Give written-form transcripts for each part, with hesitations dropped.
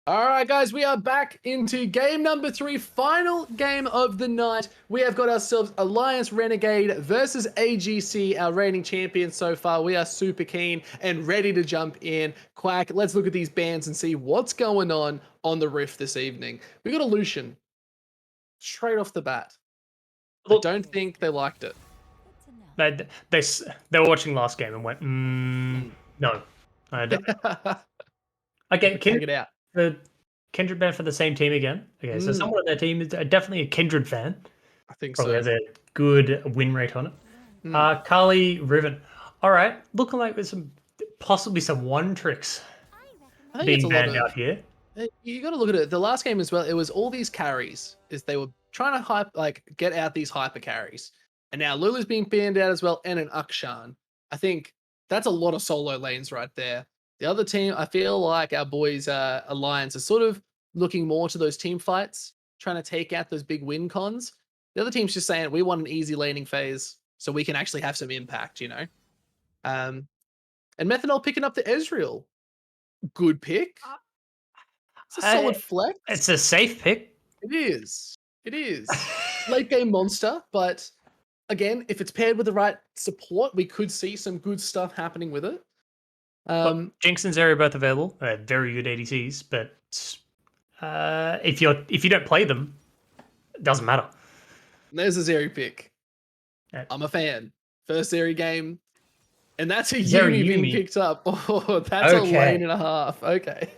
All right, guys, we are back into game number 3, final game of the night. We have got ourselves Alliance Renegade versus AGC, our reigning champions so far. We are super keen and ready to jump in. Quack, let's look at these bans and see what's going on the Rift this evening. We got a Lucian straight off the bat. I Look, don't think they liked it. they were watching last game and went, no. I don't. Okay, Take it out. Kindred ban for the same team again. Okay, so someone on their team is definitely a Kindred fan. I think Probably so. has a good win rate on it. Carly Riven. All right, looking like there's possibly some one tricks I think being it's a banned lot of. out here. You got to look at it. The last game as well, it was all these carries. Is they were trying to get out these hyper carries, and now Lulu's being banned out as well, and an Akshan. I think that's a lot of solo lanes right there. The other team, I feel like our boys Alliance are sort of looking more to those team fights, trying to take out those big win cons. The other team's just saying we want an easy laning phase so we can actually have some impact, And Methanol picking up the Ezreal, good pick. It's a solid flex. It's a safe pick. It is. It is. Late game monster, but again, if it's paired with the right support, we could see some good stuff happening with it. Jinx and Zeri are both available. Very good ADCs, but if you don't play them, it doesn't matter. There's a Zeri pick. I'm a fan. First Zeri game. And that's a Yumi being picked up. Oh, that's a lane and a half. Okay.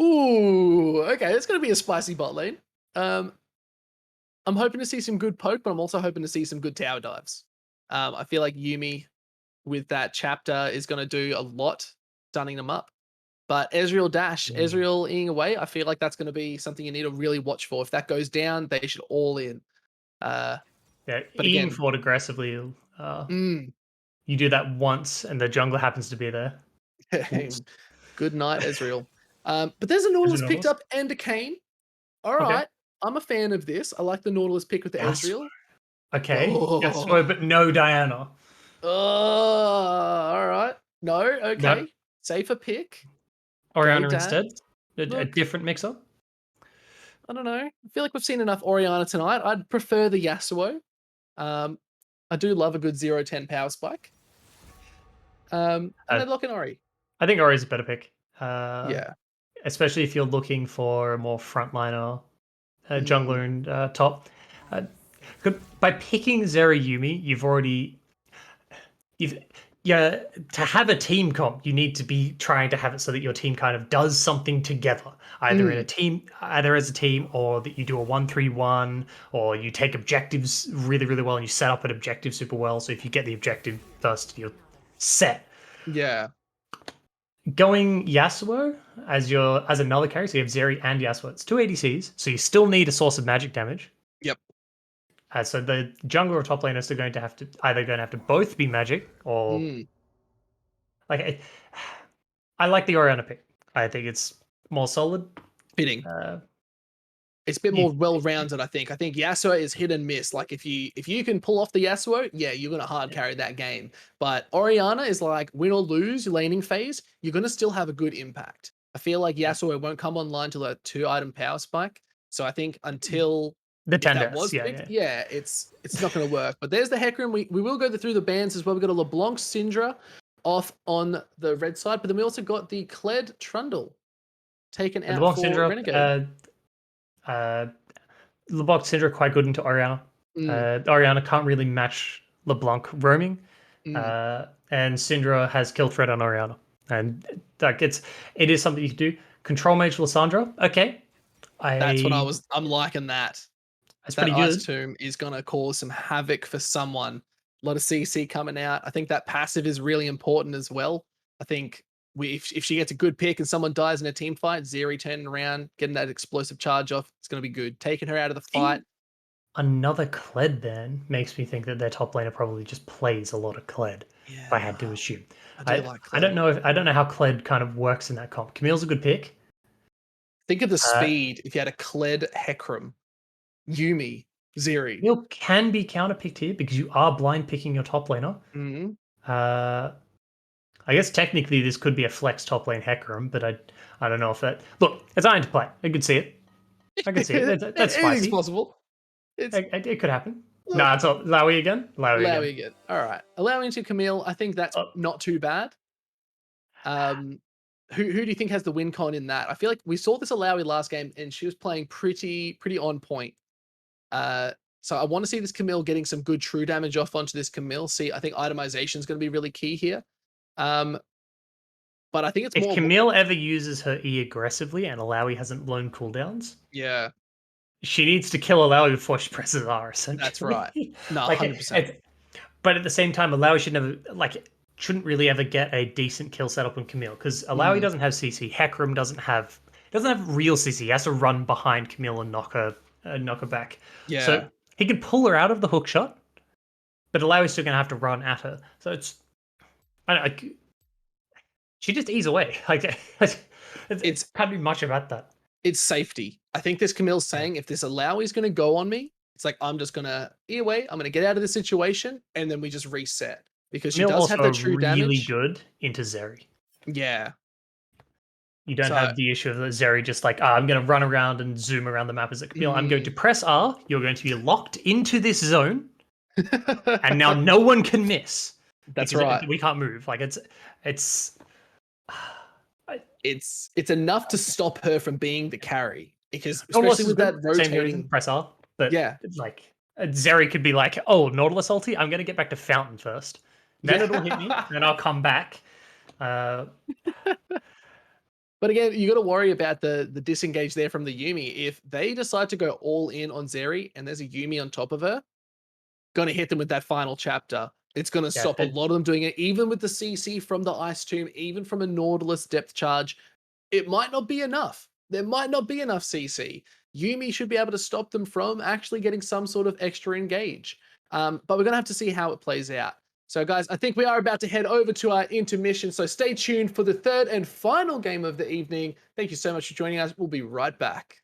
Ooh, okay. It's going to be a spicy bot lane. I'm hoping to see some good poke, but I'm also hoping to see some good tower dives. I feel like Yumi with that chapter is going to do a lot, stunning them up. But Ezreal dash, Ezreal eating away, I feel like that's going to be something you need to really watch for. If that goes down, they should all in. Yeah, eating forward aggressively. You do that once, and the jungler happens to be there. Good night, Ezreal. But there's a Nautilus picked up and a Kayn. All right, I'm a fan of this. I like the Nautilus pick with the Ezreal. Okay, Yasuo, but no Diana. Oh, all right. No, okay. No. Safer pick. Orianna instead? A different mix-up? I don't know. I feel like we've seen enough Orianna tonight. I'd prefer the Yasuo. I do love a good 0-10 power spike. And then lock in Ori. I think Ori's a better pick. Yeah. Especially if you're looking for a more frontliner jungler and top. By picking Zeri Yumi, to have a team comp, you need to be trying to have it so that your team kind of does something together, either as a team, or that you do a 1-3-1, or you take objectives really, really well and you set up an objective super well. So if you get the objective first, you're set. Yeah. Going Yasuo as another carry, so you have Zeri and Yasuo. It's 2 ADCs, so you still need a source of magic damage. Yep. So the jungler or top laners are going to have to both be magic, or I like the Orianna pick. I think it's more solid. Fitting. It's a bit more well-rounded, I think. I think Yasuo is hit and miss. Like if you can pull off the Yasuo, yeah, you're gonna hard carry that game. But Orianna is like win or lose your laning phase, you're gonna still have a good impact. I feel like Yasuo won't come online till a 2-item power spike. So I think until the that was picked, it's not gonna work. But there's the Hecarim. We will go through the bans as well. We've got a LeBlanc Syndra off on the red side, but then we also got the Kled Trundle taken out LeBlanc for Syndra, Renegade. LeBlanc Syndra quite good into Orianna. Orianna can't really match LeBlanc roaming, and Syndra has kill threat on Orianna, and like it is something you can do. Control Mage Lysandra, okay. That's what I'm liking that. That's that pretty Ice good. Tomb is gonna cause some havoc for someone. A lot of CC coming out. I think that passive is really important as well. I think if she gets a good pick and someone dies in a team fight, Zeri turning around, getting that explosive charge off, it's going to be good. Taking her out of the fight. Another Kled ban makes me think that their top laner probably just plays a lot of Kled. Yeah, if I had to assume. I like Kled. I don't know how Kled kind of works in that comp. Camille's a good pick. Think of the speed if you had a Kled Hecarim, Yumi, Zeri. Camille can be counterpicked here because you are blind picking your top laner. I guess technically this could be a flex top lane Hecarim, but I don't know if that. Look, it's iron to play. I could see it. I could see it. That's Anything's spicy. possible. It's It could happen. look, No, it's all Lowy again. Lowy Lowy again. again. All right, allowing to Camille. I think that's not too bad. Who do you think has the win con in that? I feel like we saw this Alawi last game, and she was playing pretty on point. So I want to see this Camille getting some good true damage off onto this Camille. See, I think itemization is going to be really key here. But I think it's If more. Camille ever uses her E aggressively and Alawi hasn't blown cooldowns, Yeah, she needs to kill Alawi before she presses R. Essentially, that's right. No, like 100%. but at the same time, Alawi shouldn't really ever get a decent kill setup on Camille because Alawi doesn't have CC. Hecarim doesn't have real CC. He has to run behind Camille and knock her back. Yeah, So he could pull her out of the hook shot, but Alawi's still gonna have to run at her. So it's she just ease away. Like it's can't be much about that. It's safety. I think this Camille's saying if this Alawi is going to go on me, it's like I'm just going to eat away. I'm going to get out of the situation, and then we just reset because she Camille does have also the true really damage. good into Zeri. Yeah, You don't have the issue of Zeri just like, I'm going to run around and zoom around the map as a Camille. I'm going to press R. You're going to be locked into this zone, and now no one can miss. That's right. We can't move. Like it's enough to stop her from being the carry because especially with that rotating press R. But yeah, like Zeri could be like, oh, Nautilus ulti. I'm going to get back to Fountain first. Then it'll hit me, and I'll come back. But again, you got to worry about the disengage there from the Yuumi. If they decide to go all in on Zeri and there's a Yuumi on top of her, going to hit them with that final chapter. It's going to stop a lot of them doing it, even with the CC from the Ice Tomb, even from a Nautilus depth charge. It might not be enough. There might not be enough CC. Yuumi should be able to stop them from actually getting some sort of extra engage. But we're going to have to see how it plays out. So guys, I think we are about to head over to our intermission. So stay tuned for the third and final game of the evening. Thank you so much for joining us. We'll be right back.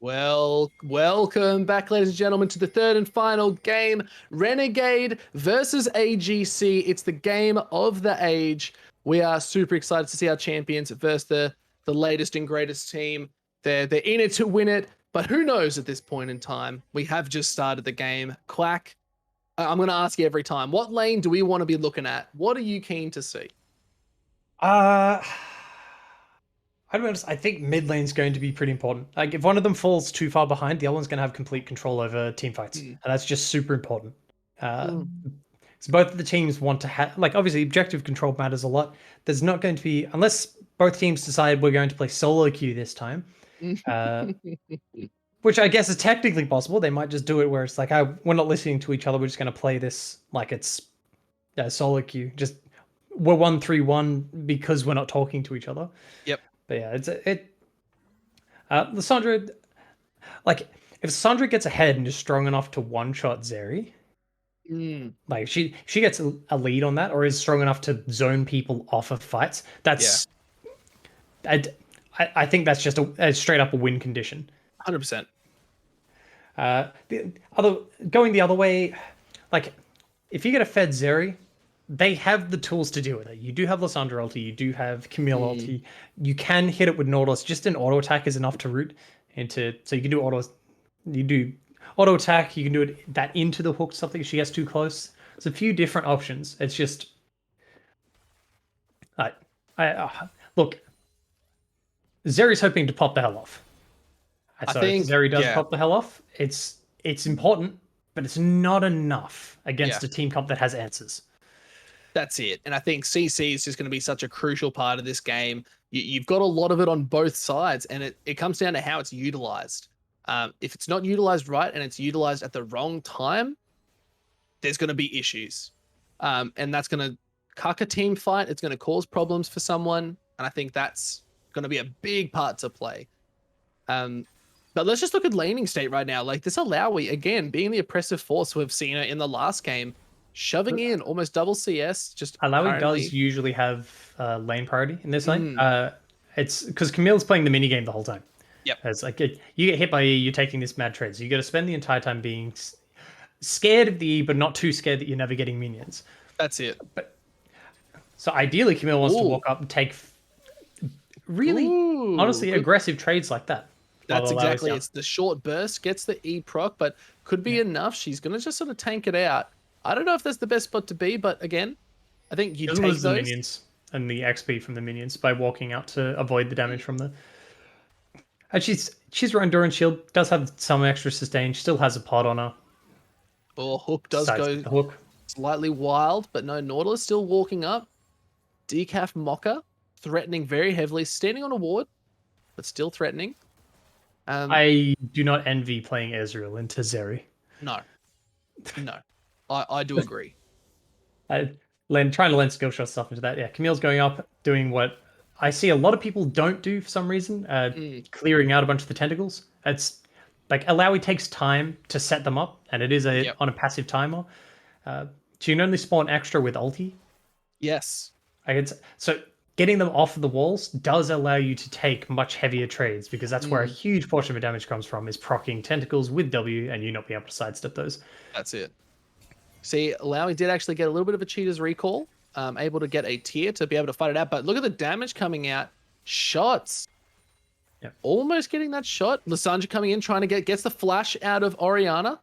Well, welcome back, ladies and gentlemen, to the third and final game, Renegade versus AGC. It's the game of the age. We are super excited to see our champions versus the latest and greatest team. They're in it to win it, but who knows at this point in time? We have just started the game. Quack, I'm going to ask you every time, what lane do we want to be looking at? What are you keen to see? Uh I'd be honest, I think mid lane's going to be pretty important. Like if one of them falls too far behind, the other one's going to have complete control over team fights, Mm, and that's just super important. Uh, mm, so both of the teams want to have, like, obviously objective control matters a lot. There's not going to be, unless both teams decide we're going to play solo queue this time, uh, which I guess is technically possible. They might just do it where it's like, we're not listening to each other. We're just going to play this like it's solo queue. Just we're 1-3-1 because we're not talking to each other. Yep. But yeah, Lissandra, like if Lissandra gets ahead and is strong enough to one shot Zeri, Mm, like she gets a lead on that, or is strong enough to zone people off of fights. That's I think that's just a straight up a win condition. 100%. The other going the other way, like if you get a fed Zeri, they have the tools to deal with it. You do have Lissandra ulti, you do have Camille ulti. You can hit it with Nautilus. Just an auto attack is enough to root into. So you can do auto attack. You can do that into the hook. Something if she gets too close. There's a few different options. It's just, look. Zeri's hoping to pop the hell off. I So think if Zeri does pop the hell off, it's important, but it's not enough against a team comp that has answers. That's it. And I think CC is just going to be such a crucial part of this game. You've got a lot of it on both sides, and it comes down to how it's utilized. If it's not utilized right and it's utilized at the wrong time, there's going to be issues. And that's going to cuck a team fight. It's going to cause problems for someone. And I think that's going to be a big part to play. But let's just look at laning state right now. Like this Alawi, again, being the oppressive force we've seen her in the last game, shoving in almost double CS. Just Alawi does usually have lane priority in this lane. It's because Camille's playing the mini game the whole time. Yep. It's like you get hit by E, you're taking this mad trade. So you got to spend the entire time being scared of the E, but not too scared that you're never getting minions. That's it. But so ideally, Camille wants to walk up and take really, honestly, aggressive trades like that. That's exactly. It's the short burst, gets the E proc, but could be enough. She's gonna just sort of tank it out. I don't know if that's the best spot to be, but again, I think you take those. The minions and the XP from the minions by walking out to avoid the damage from the. And she's run Endurance Shield, does have some extra sustain, she still has a pod on her. Oh, hook does go slightly wild, but no, Nautilus still walking up. Decaf Mocha, threatening very heavily, standing on a ward, but still threatening. I do not envy playing Ezreal into Zeri. No. I do agree. Trying to lend skill shot stuff into that. Yeah, Camille's going up, doing what I see a lot of people don't do for some reason, clearing out a bunch of the tentacles. It's like Alawi takes time to set them up, and it is on a passive timer. So you can only spawn extra with ulti. Yes. So getting them off of the walls does allow you to take much heavier trades, because that's where a huge portion of the damage comes from, is proccing tentacles with W and you not being able to sidestep those. That's it. See, Alawi did actually get a little bit of a cheater's recall, able to get a tier to be able to fight it out, but look at the damage coming out. Shots. Yep. Almost getting that shot. Lissandra coming in, trying to gets the flash out of Orianna.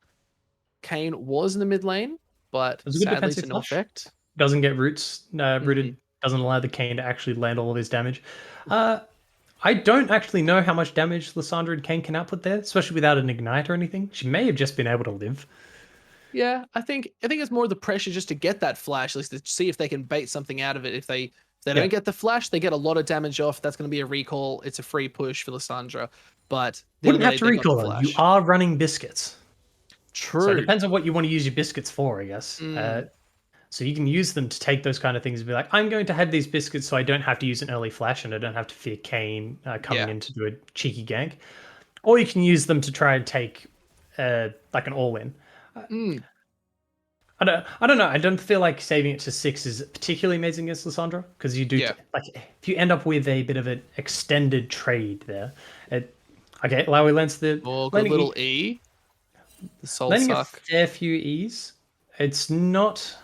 Kane was in the mid lane, but sadly to no effect. Doesn't get rooted, doesn't allow the Kane to actually land all of his damage. I don't actually know how much damage Lissandra and Kane can output there, especially without an ignite or anything. She may have just been able to live. Yeah, I think it's more the pressure just to get that flash, at least to see if they can bait something out of it. If they don't get the flash, they get a lot of damage off. That's going to be a recall. It's a free push for Lissandra. But wouldn't have to recall them. You are running biscuits. True. So it depends on what you want to use your biscuits for, I guess. So you can use them to take those kind of things and be like, I'm going to have these biscuits so I don't have to use an early flash and I don't have to fear Kane coming in to do a cheeky gank. Or you can use them to try and take like an all-in. I don't know. I don't feel like saving it to 6 is particularly amazing against Lissandra, because you do like if you end up with a bit of an extended trade there, Okay, Lowy lands the Oh, good landing little E. The soul landing a suck. fair few E's. It's not.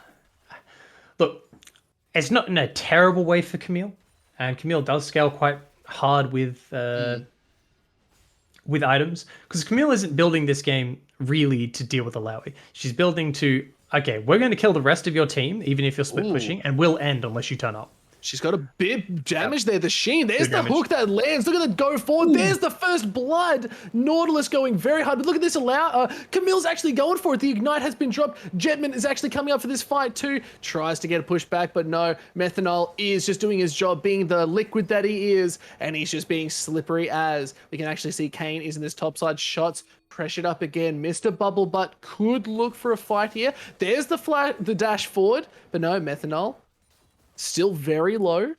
Look, it's not in a terrible way for Camille, and Camille does scale quite hard with items because Camille isn't building this game really to deal with Alawi. She's building to okay, we're going to kill the rest of your team even if you're split Ooh. pushing, and we'll end unless you turn up. She's got a bit Yep. damage there. The Sheen. There's Good the damage. hook that lands. Look at that go forward. Ooh. There's the first blood. Nautilus going very hard. But look at this. Camille's actually going for it. The Ignite has been dropped. Jetman is actually coming up for this fight too. Tries to get a push back, but no. Methanol is just doing his job, being the liquid that he is. And he's just being slippery as we can actually see Kane is in this topside shots. Pressured up again. Mr. Bubble Butt could look for a fight here. There's the dash forward, but no. Methanol still very low. And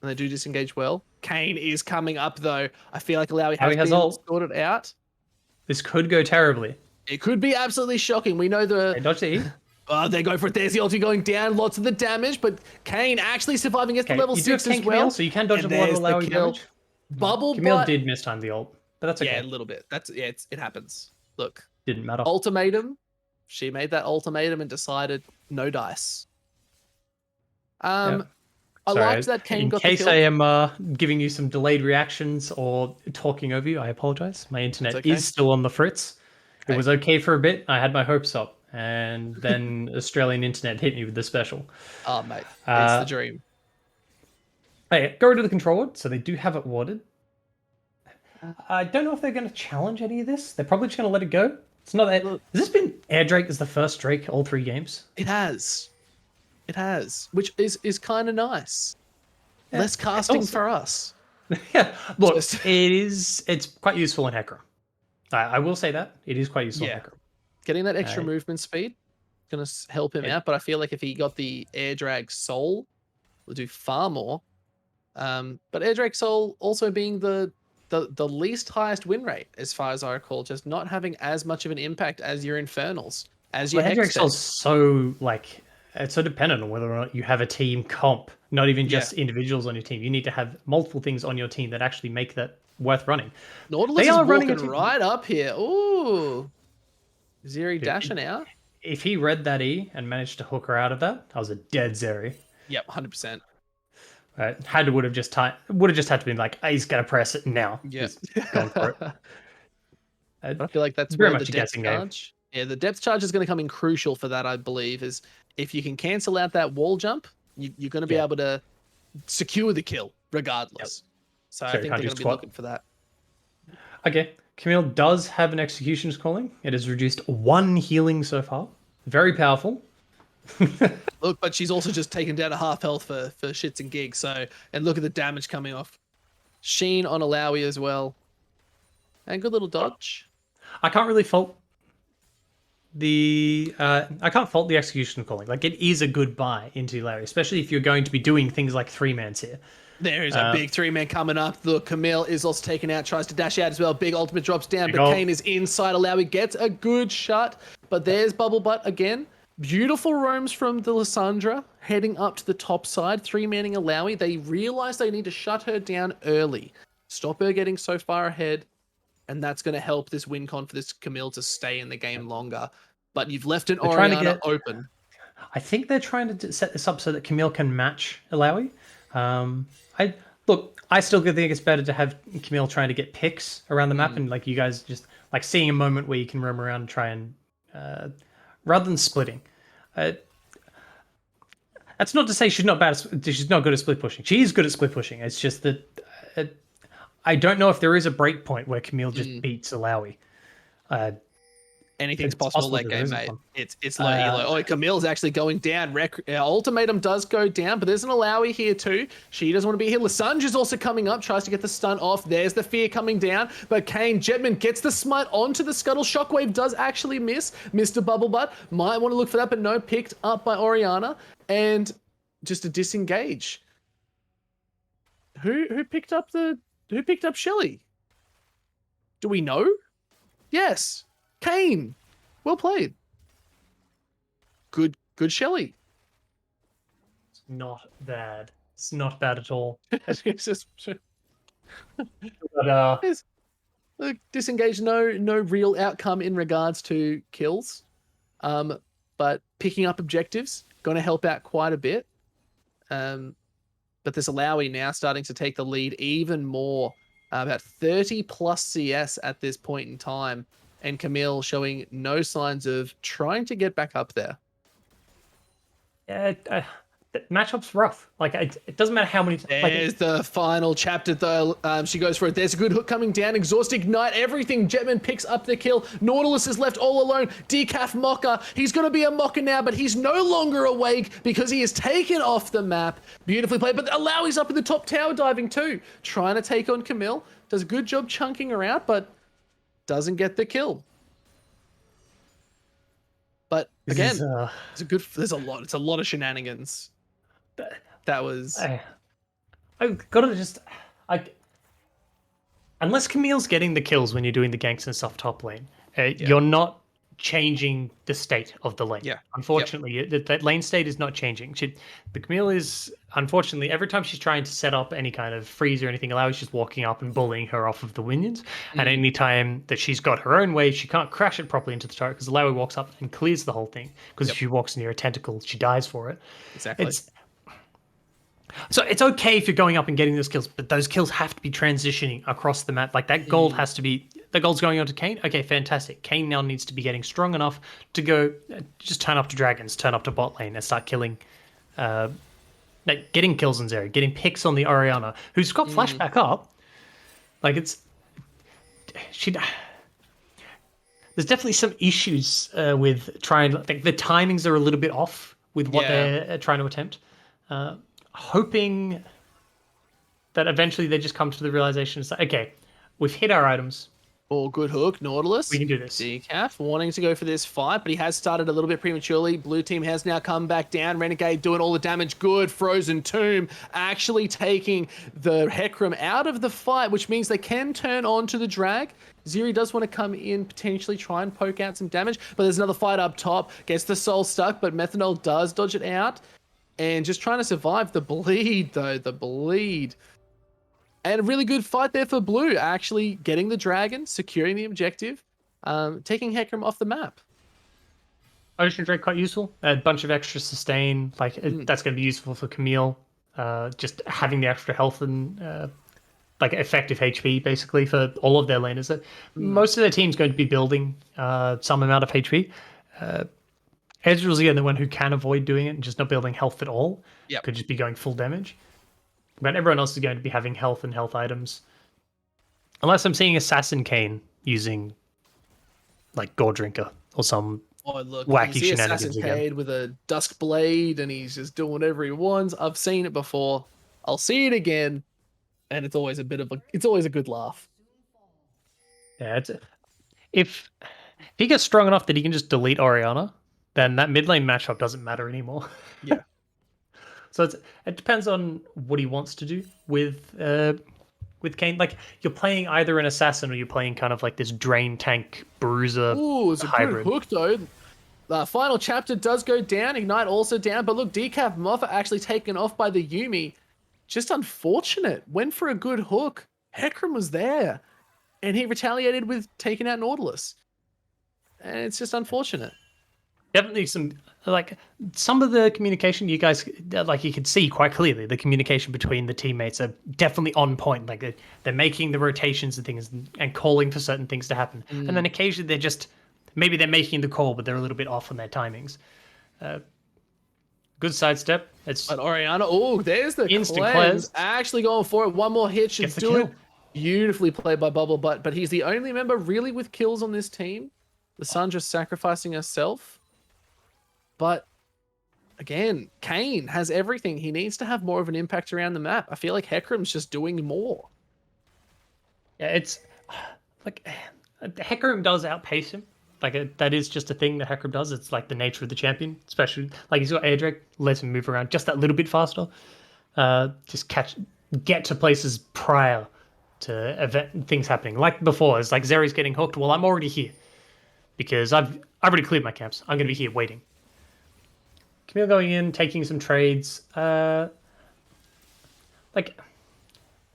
they do disengage well. Kane is coming up though. I feel like Alawi has been sorted out. This could go terribly. It could be absolutely shocking. We know They dodge the E. they go for it. There's the ulti going down. Lots of the damage, but Kane actually surviving. Gets the level 6 as well. Camille, so you can dodge a lot of Alawi damage. Bubble Camille Butt did miss time the ult, but that's okay. Yeah, a little bit. It happens. Look, Didn't matter. Ultimatum. She made that ultimatum and decided no dice. Yep. I liked that Kane got the kill. In case I am giving you some delayed reactions or talking over you, I apologize. My internet is still on the fritz. Okay. It was okay for a bit. I had my hopes up, and then Australian internet hit me with the special. Oh, mate. It's the dream. Hey, go to the control ward. So they do have it warded. I don't know if they're going to challenge any of this. They're probably just going to let it go. It's not that. Has this been Air Drake as the first Drake all 3 games? It has. It has, which is kind of nice. Yeah, less casting for us. Yeah, look, it's quite useful in Hecarim. I will say that it is quite useful in Hecarim. Getting that extra movement speed gonna help him out, but I feel like if he got the Air Drag Soul, will do far more. But Air Drag Soul also being the least highest win rate as far as I recall, just not having as much of an impact as your Infernals, as your Air Drag Soul's so like. It's so dependent on whether or not you have a team comp, not even just individuals on your team. You need to have multiple things on your team that actually make that worth running. Nautilus is walking right up here. Ooh. Zeri dashing out. If he read that E and managed to hook her out of that, that was a dead Zeri. Yep, 100%. Would have just had to be like, he's gonna press it now. Yeah. Going for it. I feel like that's very where much the depth charge. Yeah, the depth charge is going to come in crucial for that, I believe, is if you can cancel out that wall jump, you're going to be able to secure the kill regardless. Yep. So I think they're going to be looking for that. Okay, Camille does have an executioner's calling. It has reduced 1 healing so far. Very powerful. Look, but she's also just taken down a half health for shits and gigs. So, and look at the damage coming off. Sheen on Alawi as well. And good little dodge. I can't really fault the execution calling. Like, it is a good buy into Larry, especially if you're going to be doing things like 3-mans here. There is a big 3-man coming up. Look, Camille is also taken out, tries to dash out as well. Big ultimate drops down, but Kane is inside. Alawi gets a good shot, but there's Bubble Butt again. Beautiful roams from the Lysandra, heading up to the top side, 3-manning Alawi. They realize they need to shut her down early, stop her getting so far ahead, and that's going to help this win con for this Camille to stay in the game longer. But you've left an Orianna open. I think they're trying to set this up so that Camille can match Alawi. I still think it's better to have Camille trying to get picks around the map and like you guys just like seeing a moment where you can roam around and try and rather than splitting. That's not to say she's not good at split pushing. She is good at split pushing. It's just that I don't know if there is a break point where Camille just beats Alawi. Anything's possible that game, mate. It's low elo. Oh, Camille's actually going down. Ultimatum does go down, but there's an Alawi here too. She doesn't want to be here. Lysandra's also coming up, tries to get the stun off. There's the fear coming down, but Kane Jetman gets the smite onto the scuttle. Shockwave does actually miss. Mr. Bubblebutt might want to look for that, but no, picked up by Orianna and just a disengage. Who picked up Shelly? Do we know? Yes. Kane, well played. Good Shelly. It's not bad. It's not bad at all. It's just... But Look, disengage, no real outcome in regards to kills. But picking up objectives, going to help out quite a bit. But this Alawi now starting to take the lead even more, about 30 plus CS at this point in time, and Camille showing no signs of trying to get back up there. Yeah, the matchup's rough. Like it doesn't matter how many. There's the final chapter though. She goes for it. There's a good hook coming down. Exhaust ignite everything. Jetman picks up the kill. Nautilus is left all alone. Decaf Mocker. He's going to be a Mocker now, but he's no longer awake because he is taken off the map. Beautifully played. But Alawi's up in the top tower diving too. Trying to take on Camille. Does a good job chunking her out, but doesn't get the kill. But again, there's a lot of shenanigans. That was... I gotta just... Unless Camille's getting the kills when you're doing the ganks and stuff top lane, you're not changing the state of the lane. Yeah. Unfortunately, that lane state is not changing. But Camille is, unfortunately, every time she's trying to set up any kind of freeze or anything, Alawi's just walking up and bullying her off of the minions. And any time that she's got her own way, she can't crash it properly into the turret because Alawi walks up and clears the whole thing. Because if she walks near a tentacle, she dies for it. Exactly. So it's okay if you're going up and getting those kills, but those kills have to be transitioning across the map. Like that gold has to be, the gold's going on to Kayn. Okay, fantastic. Kayn now needs to be getting strong enough to go, just turn up to dragons, turn up to bot lane and start killing, like getting kills on Zeri, getting picks on the Orianna, who's got flash back up. Like there's definitely some issues with trying, like the timings are a little bit off with what they're trying to attempt. Hoping that eventually they just come to the realization, it's like, okay, we've hit our items. Oh, good hook, Nautilus. We can do this. Decaf wanting to go for this fight, but he has started a little bit prematurely. Blue team has now come back down. Renegade doing all the damage. Good. Frozen Tomb actually taking the Hecarim out of the fight, which means they can turn on to the drag. Zeri does want to come in, potentially try and poke out some damage, but there's another fight up top. Gets the soul stuck, but Methanol does dodge it out. And just trying to survive the bleed, though. The bleed. And a really good fight there for Blue. Actually getting the dragon, securing the objective, taking Hecarim off the map. Ocean Drake quite useful. A bunch of extra sustain. Like that's going to be useful for Camille. Just having the extra health and like effective HP, basically, for all of their laners. Most of their team's going to be building some amount of HP. Ezreal's again the one who can avoid doing it and just not building health at all. Could just be going full damage. But everyone else is going to be having health and health items. Unless I'm seeing Assassin Kayn using like Gore Drinker or some wacky shenanigans Assassin Kayn with a Dusk Blade and he's just doing whatever he wants. I've seen it before. I'll see it again. And it's always a good laugh. Yeah, if he gets strong enough that he can just delete Orianna, then that mid lane matchup doesn't matter anymore. Yeah. So it depends on what he wants to do with Kayn. Like you're playing either an assassin or you're playing kind of like this drain tank bruiser. Ooh, it's a hybrid. good hook though. The final chapter does go down. Ignite also down, but look, Decaf Moffat actually taken off by the Yuumi. Just unfortunate. Went for a good hook. Hecarim was there, and he retaliated with taking out Nautilus. And it's just unfortunate. Definitely some of the communication you guys, like you could see quite clearly, the communication between the teammates are definitely on point. Like they're making the rotations and things and calling for certain things to happen. And then occasionally maybe they're making the call, but they're a little bit off on their timings. Good sidestep. But Orianna, there's the instant cleanse. Actually going for it. One more hit should do it. Beautifully played by Bubble Butt, but he's the only member really with kills on this team. The Sun just sacrificing herself. But again, Kayn has everything. He needs to have more of an impact around the map. I feel like Hecarim's just doing more. Yeah, it's like Hecarim does outpace him. Like that is just a thing that Hecarim does. It's like the nature of the champion, especially like he's got air drag, lets him move around just that little bit faster. Just get to places prior to things happening. Like before, it's like Zeri's getting hooked. Well, I'm already here because I've already cleared my camps. I'm gonna be here waiting. Camille going in, taking some trades. Like,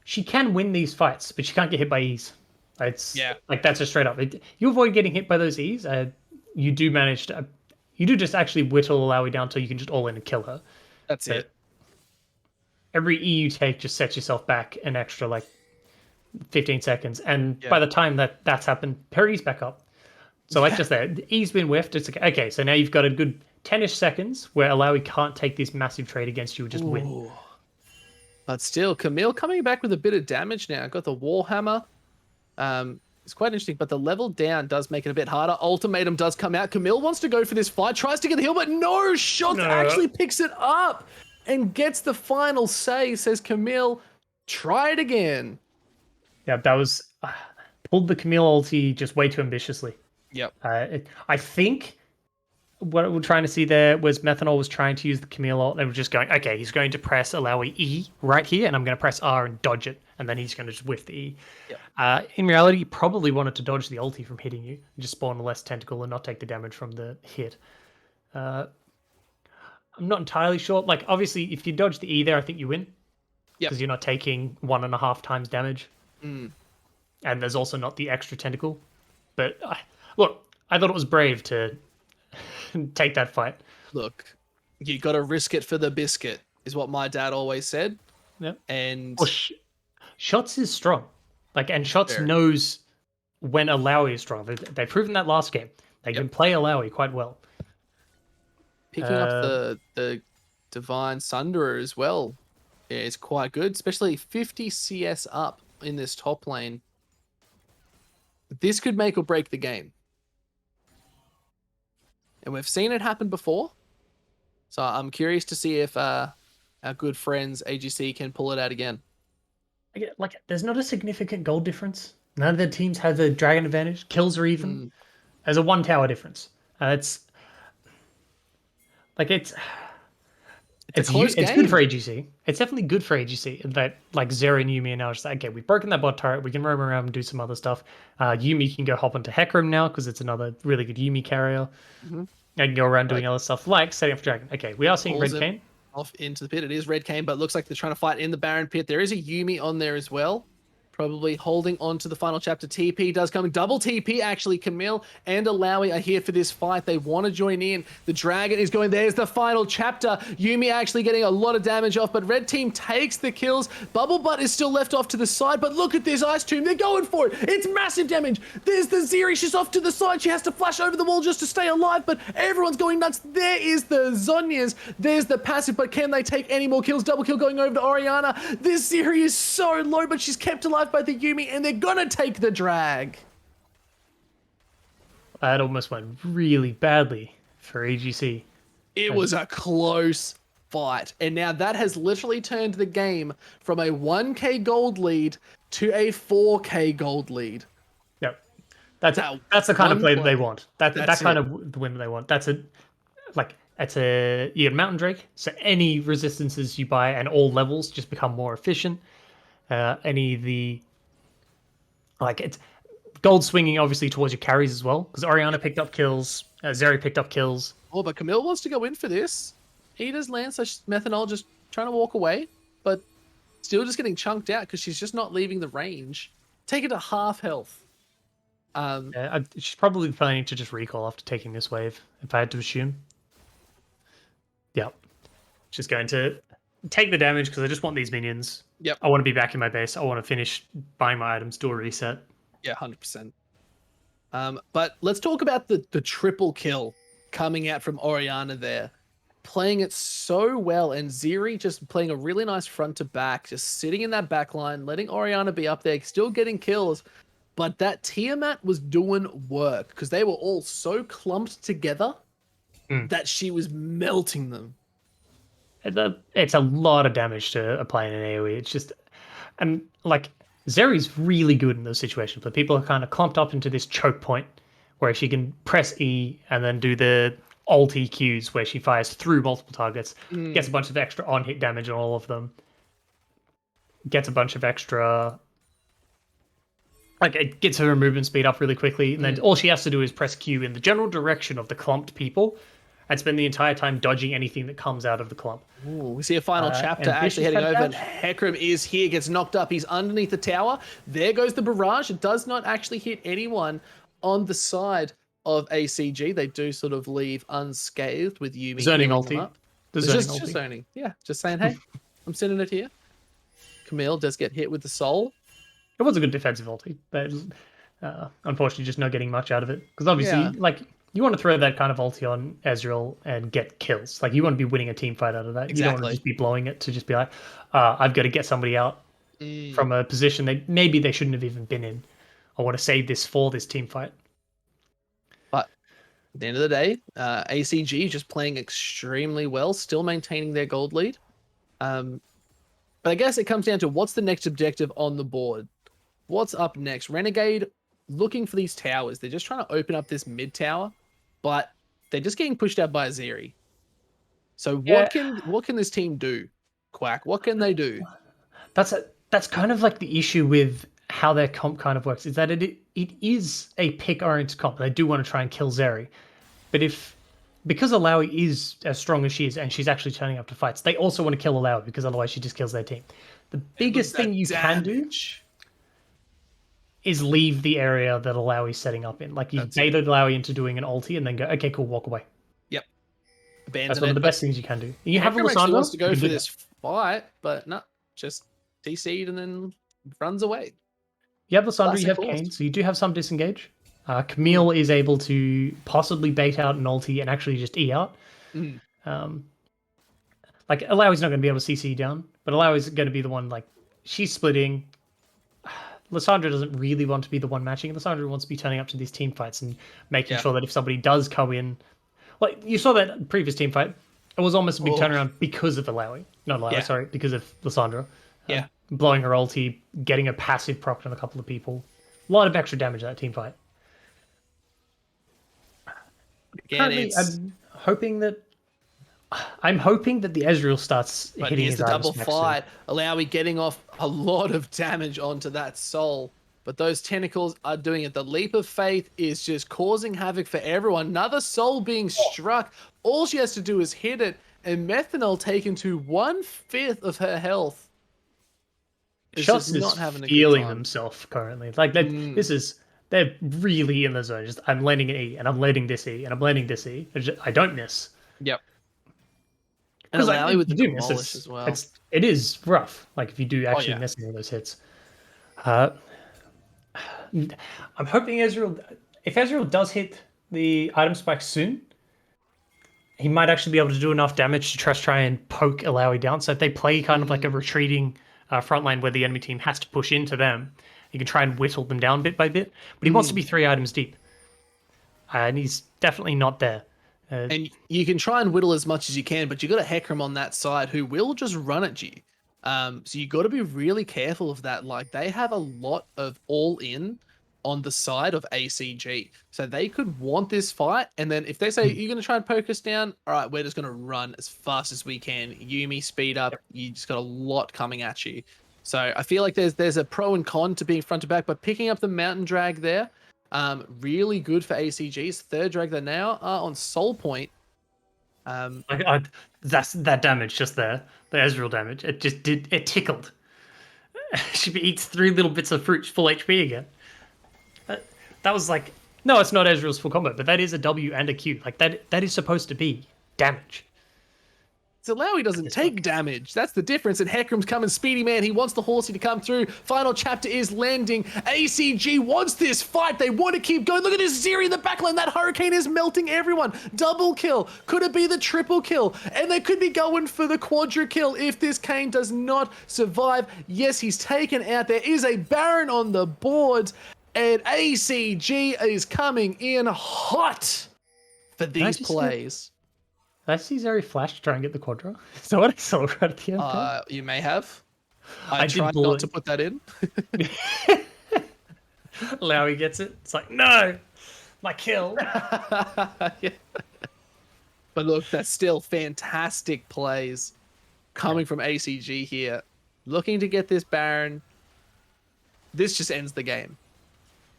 she can win these fights, but she can't get hit by ease. It's Yeah, like that's a straight up. You avoid getting hit by those E's. You do manage to. You do just actually whittle Alawi down till you can just all in and kill her. that's But it. every E you take just sets yourself back an extra like 15 seconds, and by Yeah. the time that's happened, her E's back up. So like Yeah. just there, the E's been whiffed. It's like okay, so now you've got a good 10-ish seconds where Alawi can't take this massive trade against you and just win. Ooh. But still, Camille coming back with a bit of damage now. Got the Warhammer. It's quite interesting, but the level down does make it a bit harder. Ultimatum does come out. Camille wants to go for this fight, tries to get the heal, but no, Shots No. actually picks it up and gets the final say, says Camille, try it again. Yeah, that was pulled the Camille ulti just way too ambitiously. Yep. I think what we're trying to see there was Methanol was trying to use the Camille ult. They were just going, okay, he's going to press Alawi E right here, and I'm going to press R and dodge it, and then he's going to just whiff the E. Yep. In reality, he probably wanted to dodge the ulti from hitting you, and just spawn a less tentacle and not take the damage from the hit. I'm not entirely sure. Like, obviously, if you dodge the E there, I think you win. Yep. Because you're not taking 1.5 times damage. Mm. And there's also not the extra tentacle. But, look, I thought it was brave to take that fight. Look, you got to risk it for the biscuit, is what my dad always said. Yep. And Well, Shots is strong. Like, and Shots knows when Alawi is strong. They've proven that last game. They can play Alawi quite well. Picking up the Divine Sunderer as well is quite good, especially 50 CS up in this top lane. This could make or break the game. And we've seen it happen before. So I'm curious to see if our good friends AGC can pull it out again. Like, there's not a significant gold difference. None of the teams have the dragon advantage. Kills are even. There's a 1 tower difference. It's a close it's game. good for AGC. It's definitely good for AGC that like Zera and Yumi are now just like, okay, we've broken that bot turret. We can roam around and do some other stuff. Yumi can go hop onto Hecarim now because it's another really good Yumi carrier. And go around doing other stuff like setting up for Dragon. Okay, we are seeing Red Cane off into the pit. It is Red Cane, but looks like they're trying to fight in the Baron pit. There is a Yumi on there as well. Probably holding on to the final chapter. TP does come. Double TP, actually. Camille and Alawi are here for this fight. They want to join in. The dragon is going. There's the final chapter. Yumi actually getting a lot of damage off, but red team takes the kills. Bubble Butt is still left off to the side, but look at this Ice Tomb. They're going for it. It's massive damage. There's the Zeri. She's off to the side. She has to flash over the wall just to stay alive, but everyone's going nuts. There is the Zhonya's. There's the passive, but can they take any more kills? Double kill going over to Orianna. This Zeri is so low, but she's kept alive by the Yumi, and they're gonna take the drag. That almost went really badly for AGC. It was a close fight, and now that has literally turned the game from a 1k gold lead to a 4k gold lead. Yep, that's the kind of play that they want. That kind of win they want. That's you get Mountain Drake, so any resistances you buy and all levels just become more efficient. It's gold swinging obviously towards your carries as well, because Orianna picked up kills, Zeri picked up kills. Oh, but Camille wants to go in for this. He does land such Methanol just trying to walk away, but still just getting chunked out because she's just not leaving the range. Take it to half health. She's probably planning to just recall after taking this wave, if I had to assume. Yep. She's going to take the damage because I just want these minions. Yep. I want to be back in my base. I want to finish buying my items, do a reset. Yeah, 100%. But let's talk about the triple kill coming out from Orianna there. Playing it so well, and Zeri just playing a really nice front to back, just sitting in that back line, letting Orianna be up there, still getting kills. But that Tiamat was doing work because they were all so clumped together that she was melting them. It's a lot of damage to apply in an AoE. It's just, and like Zeri's really good in those situations, but people are kind of clumped up into this choke point where she can press E and then do the alt EQs where she fires through multiple targets, gets a bunch of extra on-hit damage on all of them, gets a bunch of extra, like it gets her movement speed up really quickly, and then all she has to do is press Q in the general direction of the clumped people, and spend the entire time dodging anything that comes out of the clump. Ooh, we see a final chapter actually Ambitious heading had a over, and dash. Hecarim is here, gets knocked up. He's underneath the tower. There goes the barrage. It does not actually hit anyone on the side of ACG. They do sort of leave unscathed with Yumi Zoning healing them ulti. up. The It's zoning just ulti. zoning. Yeah, just saying, hey, I'm sending it here. Camille does get hit with the soul. It was a good defensive ulti, but unfortunately, just not getting much out of it. Because obviously, Yeah, like, you want to throw that kind of ulti on Ezreal and get kills. Like, you want to be winning a team fight out of that. You don't want to exactly. just be blowing it to just be like, I've got to get somebody out Mm. from a position that maybe they shouldn't have even been in. I want to save this for this team fight. But at the end of the day, ACG just playing extremely well, still maintaining their gold lead. But I guess it comes down to what's the next objective on the board. What's up next? Renegade looking for these towers. They're just trying to open up this mid tower, but they're just getting pushed out by Aziri. So Yeah, what can this team do? Quack, what can they do? that's kind of like the issue with how their comp kind of works. Is that it is a pick-oriented comp. They do want to try and kill Zeri, but because Alawi is as strong as she is, and she's actually turning up to fights, they also want to kill Alawi because otherwise she just kills their team. The biggest thing you can do is leave the area that Alawi's setting up in. Like, you baited Alawi into doing an ulti and then go, okay, cool, walk away. Yep. That's Abandon one of it. the best things you can do. You have a Hecarim actually Lissandra, wants to you go can for do this fight, but no, just DC'd and then runs away. You have Lissandra, you Classic have calls. Kayn, so you do have some disengage. Camille is able to possibly bait out an ulti and actually just E out. Mm. Like, Alawi's not going to be able to CC down, but Alawi's going to be the one, like, she's splitting. Lissandra doesn't really want to be the one matching. Lissandra wants to be turning up to these team fights and making sure that if somebody does come in, like, you saw that previous team fight, it was almost a big turnaround because of Alawi. Not Alawi, sorry, because of Lissandra. Yeah. Blowing her ulti, getting a passive proc on a couple of people. A lot of extra damage in that team fight. Again, Currently, I'm hoping that the Ezreal starts but hitting here's his the double items next soon. fight. Alawi getting off a lot of damage onto that soul. But those tentacles are doing it. The leap of faith is just causing havoc for everyone. Another soul being struck. All she has to do is hit it, and Methanol taken to 1/5 of her health. Shots Just is not having a good feeling time. themselves currently. Like, they're really in the zone. Just, I'm letting it E, and I'm letting this E, and I'm letting this E. I don't miss. Yep. And Because Alawi with the do miss. demolish as well. It is rough. Like, if you do actually miss any of those hits. I'm hoping if Ezreal does hit the item spike soon, he might actually be able to do enough damage to try and poke Alawi down. So if they play kind of like a retreating front line where the enemy team has to push into them, he can try and whittle them down bit by bit. But he wants to be 3 items deep. And he's definitely not there. And you can try and whittle as much as you can, but you got a Hecarim on that side who will just run at you. So you got to be really careful of that. Like, they have a lot of all in on the side of ACG, so they could want this fight. And then if they say you're going to try and poke us down, all right, we're just going to run as fast as we can. Yumi, speed up. You just got a lot coming at you. So I feel like there's a pro and con to being front to back, but picking up the mountain drag there, really good for ACG's third drag. They now are on soul point. That's that damage just there. The Ezreal damage. It tickled. She eats 3 little bits of fruit, full HP again. That was like, no, it's not Ezreal's full combo, but that is a W and a Q. Like, that is supposed to be damage. So Alawi doesn't take damage. That's the difference. And Hecarim's coming, speedy man. He wants the horsey to come through. Final chapter is landing. ACG wants this fight. They want to keep going. Look at this Zeri in the backline. That hurricane is melting everyone. Double kill. Could it be the triple kill? And they could be going for the quadra kill if this Kayn does not survive. Yes, he's taken out. There is a Baron on the board. And ACG is coming in hot for these plays. Did I see Zeri flash to try and get the quadra? Is that what I saw right at the end there? You may have. I tried not to put that in. Lowy gets it. It's like, no, my kill. Yeah. But look, that's still fantastic plays coming from ACG here. Looking to get this Baron. This just ends the game.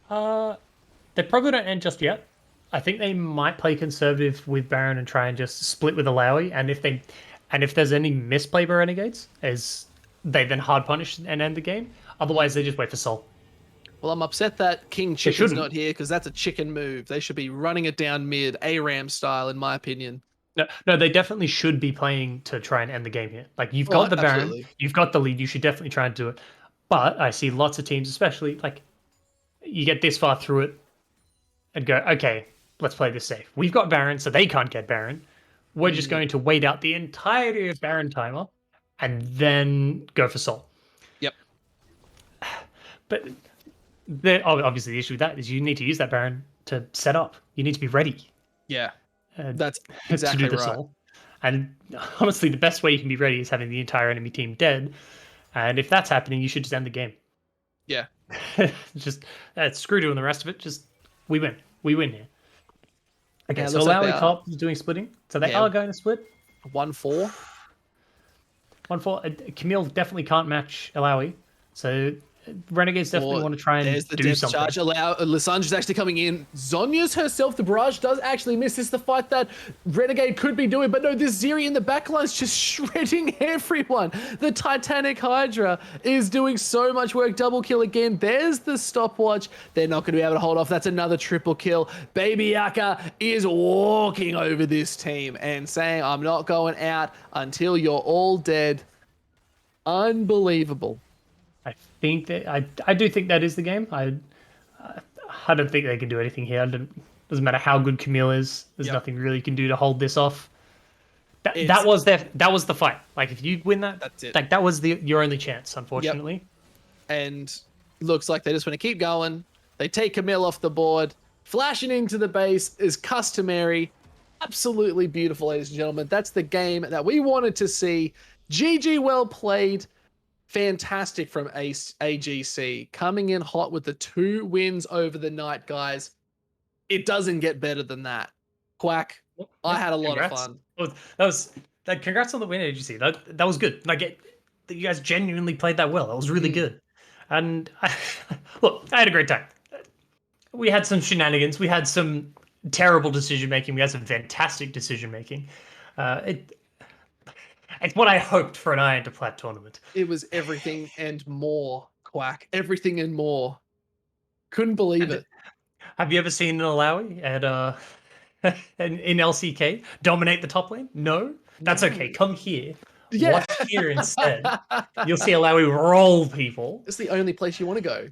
They probably don't end just yet. I think they might play conservative with Baron and try and just split with Alawi. And if there's any misplay by Renegades, as they then hard punish and end the game. Otherwise, they just wait for Sol. Well, I'm upset that King They Chicken's shouldn't. not here because that's a chicken move. They should be running it down mid, ARAM style, in my opinion. No, no, they definitely should be playing to try and end the game here. Like you've Well, got the Baron, absolutely. you've got the lead. You should definitely try and do it. But I see lots of teams, especially like you get this far through it and go, okay, let's play this safe. We've got Baron, so they can't get Baron. We're just going to wait out the entirety of Baron timer and then go for Sol. Yep. But obviously the issue with that is you need to use that Baron to set up. You need to be ready. Yeah. That's exactly to do the right. Sol. And honestly, the best way you can be ready is having the entire enemy team dead. And if that's happening, you should just end the game. Yeah. Just screw doing the rest of it. Just we win. We win here. Okay, Yeah, so looks like Alawi they are. Cop is doing splitting. So they Yeah. are going to split. 1-4. 1-4. Camille definitely can't match Alawi. So Renegades definitely want to try and there's the do depth something. charge. Lissandra's actually coming in. Zonya's herself. The barrage does actually miss. This is the fight that Renegade could be doing, but no, this Zeri in the backline's just shredding everyone. The Titanic Hydra is doing so much work. Double kill again. There's the stopwatch. They're not going to be able to hold off. That's another triple kill. Baby Yaka is walking over this team and saying, I'm not going out until you're all dead. Unbelievable. I think that I do think that is the game. I don't think they can do anything here. Doesn't matter how good Camille is. There's nothing really you can do to hold this off. That was the fight. Like if you win that, that's it. Like that was your only chance, unfortunately. Yep. And looks like they just want to keep going. They take Camille off the board. Flashing into the base is customary. Absolutely beautiful, ladies and gentlemen. That's the game that we wanted to see. GG, well played. Fantastic from AGC. Coming in hot with the 2 wins over the night, guys. It doesn't get better than that. Quack. I had a lot of fun. Congrats on the win, AGC. That was good. Like you guys genuinely played that well. That was really good. And look, I had a great time. We had some shenanigans. We had some terrible decision making. We had some fantastic decision making. It's what I hoped for an Iron to Plat tournament. It was everything and more, Quack. Everything and more. Couldn't believe it. Have you ever seen an Alawi at in LCK dominate the top lane? No? That's okay. Come here. Yeah. Watch here instead. You'll see Alawi roll people. It's the only place you want to go.